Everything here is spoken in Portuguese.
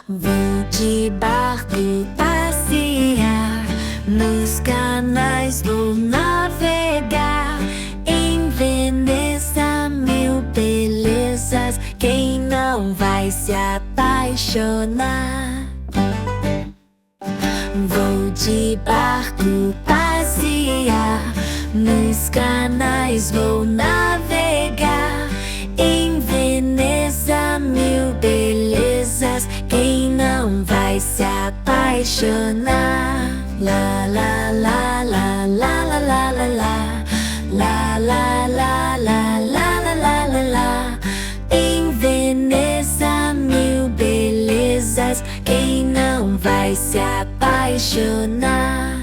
Vou de barco passear, nos canais vou navegar. Em Veneza, mil belezas, quem não vai se apaixonar? Vou de barco passear, nos canais vou navegar. Em Veneza, mil belezas, quem não vai se apaixonar? La la la la la la la la la. La la la la la la la la la. Em Veneza, mil belezas, quem não vai se apaixonar?